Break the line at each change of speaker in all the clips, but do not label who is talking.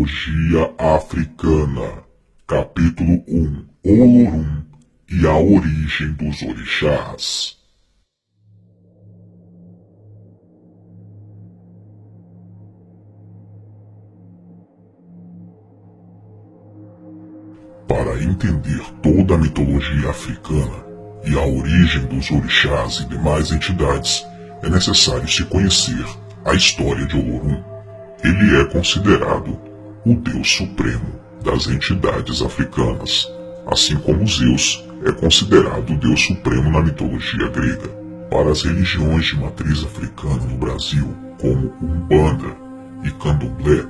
Mitologia Africana. Capítulo 1. Olorum e a origem dos orixás. Para entender toda a mitologia africana e a origem dos orixás e demais entidades, é necessário se conhecer a história de Olorum. Ele é considerado o Deus Supremo das entidades africanas, assim como Zeus é considerado o Deus Supremo na mitologia grega. Para as religiões de matriz africana no Brasil, como Umbanda e Candomblé,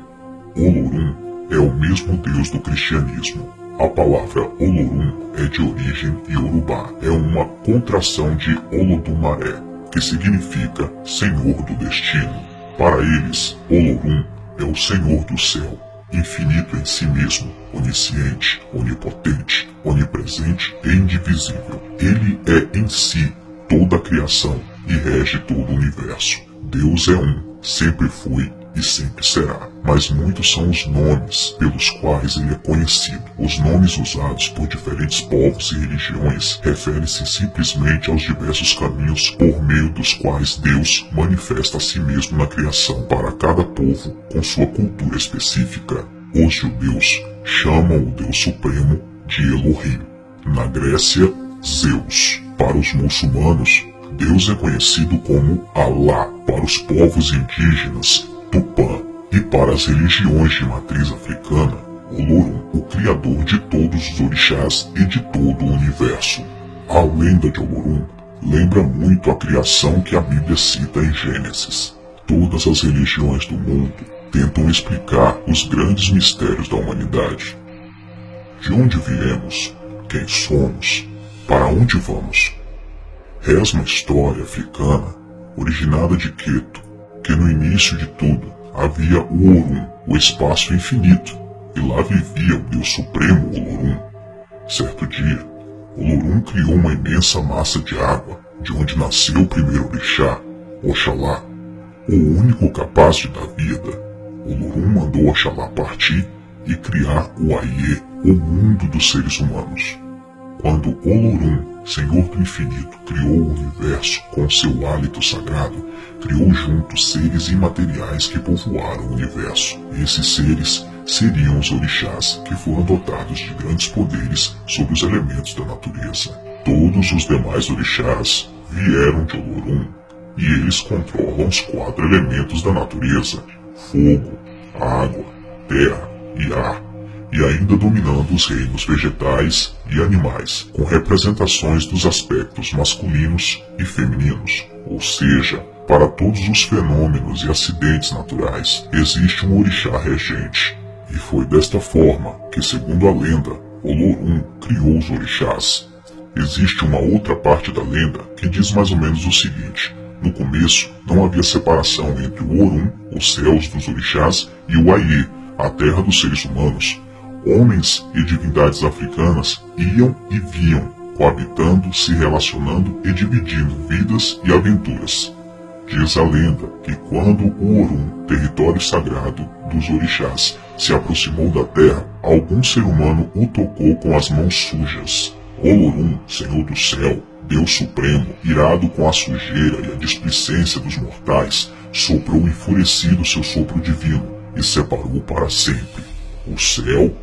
Olorum é o mesmo Deus do cristianismo. A palavra Olorum é de origem iorubá, é uma contração de Olodumaré, que significa Senhor do Destino. Para eles, Olorum é o Senhor do céu, infinito em si mesmo, onisciente, onipotente, onipresente e indivisível. Ele é em si toda a criação e rege todo o universo. Deus é um, sempre foi e sempre será. Mas muitos são os nomes pelos quais ele é conhecido. Os nomes usados por diferentes povos e religiões referem-se simplesmente aos diversos caminhos por meio dos quais Deus manifesta a si mesmo na criação para cada povo com sua cultura específica. Os judeus chamam o Deus Supremo de Elohim. Na Grécia, Zeus. Para os muçulmanos, Deus é conhecido como Alá. Para os povos indígenas, Tupã. E para as religiões de matriz africana, Olorum, o criador de todos os orixás e de todo o universo. A lenda de Olorum lembra muito a criação que a Bíblia cita em Gênesis. Todas as religiões do mundo tentam explicar os grandes mistérios da humanidade. De onde viemos? Quem somos? Para onde vamos? Reza uma história africana originada de Queto, que no início de tudo havia o Orum, o espaço infinito, e lá vivia o Deus Supremo Olorum. Certo dia, Olorum criou uma imensa massa de água, de onde nasceu o primeiro orixá, Oxalá, o único capaz de dar vida. Olorum mandou Oxalá partir e criar o Aie, o mundo dos seres humanos. Quando Olorum, Senhor do Infinito, criou o universo com seu hálito sagrado, criou juntos seres imateriais que povoaram o universo. Esses seres seriam os orixás, que foram dotados de grandes poderes sobre os elementos da natureza. Todos os demais orixás vieram de Olorum, e eles controlam os 4 elementos da natureza: fogo, água, terra e ar, e ainda dominando os reinos vegetais e animais, com representações dos aspectos masculinos e femininos. Ou seja, para todos os fenômenos e acidentes naturais, existe um orixá regente. E foi desta forma que, segundo a lenda, Olorum criou os orixás. Existe uma outra parte da lenda que diz mais ou menos o seguinte: no começo não havia separação entre o Orum, os céus dos orixás, e o Aie, a terra dos seres humanos. Homens e divindades africanas iam e vinham, coabitando, se relacionando e dividindo vidas e aventuras. Diz a lenda que quando o Orum, território sagrado dos orixás, se aproximou da terra, algum ser humano o tocou com as mãos sujas. Olorum, Senhor do céu, Deus Supremo, irado com a sujeira e a displicência dos mortais, soprou enfurecido seu sopro divino e separou para sempre o céu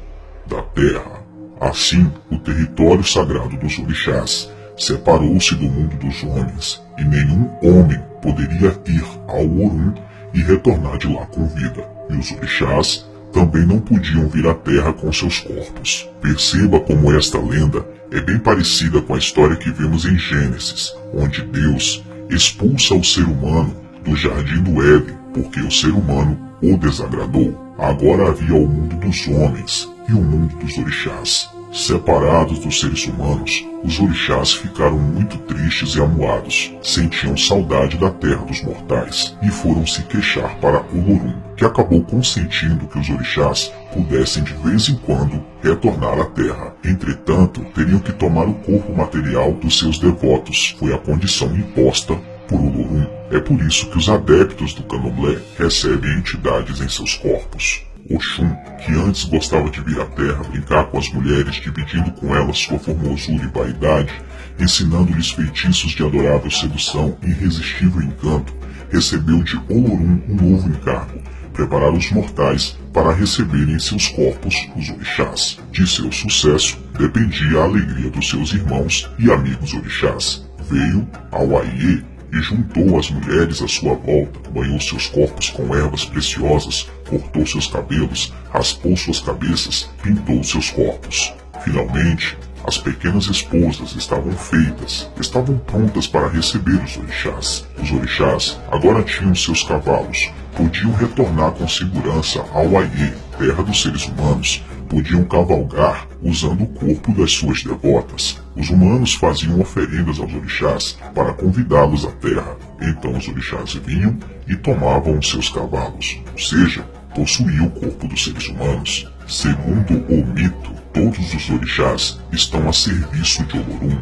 da terra. Assim, o território sagrado dos orixás separou-se do mundo dos homens, e nenhum homem poderia ir ao Orum e retornar de lá com vida. E os orixás também não podiam vir à terra com seus corpos. Perceba como esta lenda é bem parecida com a história que vemos em Gênesis, onde Deus expulsa o ser humano do jardim do Éden, porque o ser humano o desagradou. Agora havia o mundo dos homens e o mundo dos orixás. Separados dos seres humanos, os orixás ficaram muito tristes e amuados, sentiam saudade da terra dos mortais e foram se queixar para Olorum, que acabou consentindo que os orixás pudessem de vez em quando retornar à terra. Entretanto, teriam que tomar o corpo material dos seus devotos. Foi a condição imposta por Olorum. É por isso que os adeptos do Candomblé recebem entidades em seus corpos. Oxum, que antes gostava de vir à terra brincar com as mulheres, dividindo com elas sua formosura e vaidade, ensinando-lhes feitiços de adorável sedução e irresistível encanto, recebeu de Olorum um novo encargo: preparar os mortais para receberem em seus corpos os orixás. De seu sucesso dependia a alegria dos seus irmãos e amigos orixás. Veio ao Aie e juntou as mulheres à sua volta, banhou seus corpos com ervas preciosas, cortou seus cabelos, raspou suas cabeças, pintou seus corpos. Finalmente, as pequenas esposas estavam feitas, estavam prontas para receber os orixás. Os orixás agora tinham seus cavalos, podiam retornar com segurança ao Aie, terra dos seres humanos, podiam cavalgar usando o corpo das suas devotas. Os humanos faziam oferendas aos orixás para convidá-los à terra. Então os orixás vinham e tomavam os seus cavalos, ou seja, possuíam o corpo dos seres humanos. Segundo o mito, todos os orixás estão a serviço de Olorum,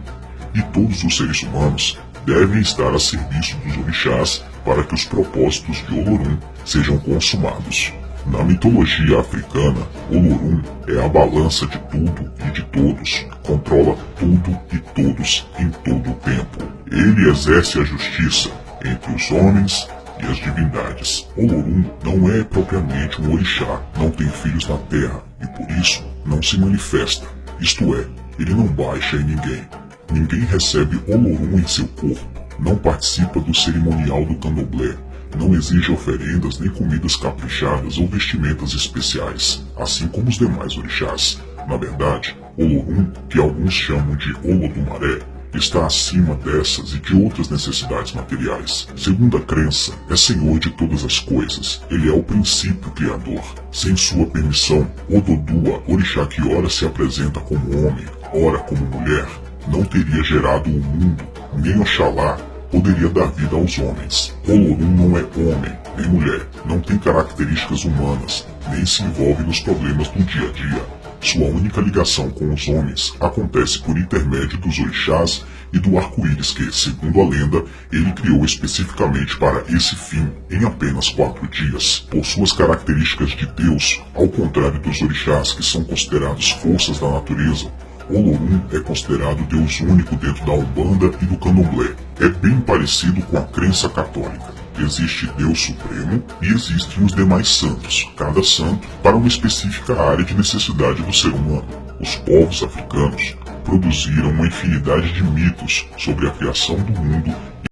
e todos os seres humanos devem estar a serviço dos orixás para que os propósitos de Olorum sejam consumados. Na mitologia africana, Olorum é a balança de tudo e de todos, controla tudo e todos em todo o tempo. Ele exerce a justiça entre os homens e as divindades. Olorum não é propriamente um orixá, não tem filhos na terra e por isso não se manifesta, isto é, ele não baixa em ninguém. Ninguém recebe Olorum em seu corpo, não participa do cerimonial do candomblé, não exige oferendas nem comidas caprichadas ou vestimentas especiais, assim como os demais orixás. Na verdade, Olorum, que alguns chamam de Olodumaré, está acima dessas e de outras necessidades materiais. Segundo a crença, é senhor de todas as coisas. Ele é o princípio criador. Sem sua permissão, Ododua, orixá que ora se apresenta como homem, ora como mulher, não teria gerado o mundo, nem Oxalá poderia dar vida aos homens. Olorum não é homem, nem mulher, não tem características humanas, nem se envolve nos problemas do dia a dia. Sua única ligação com os homens acontece por intermédio dos orixás e do arco-íris que, segundo a lenda, ele criou especificamente para esse fim em apenas 4 dias. Por suas características de Deus, ao contrário dos orixás que são considerados forças da natureza, Olorum é considerado Deus único dentro da Umbanda e do Candomblé. É bem parecido com a crença católica. Existe Deus Supremo e existem os demais santos, cada santo para uma específica área de necessidade do ser humano. Os povos africanos produziram uma infinidade de mitos sobre a criação do mundo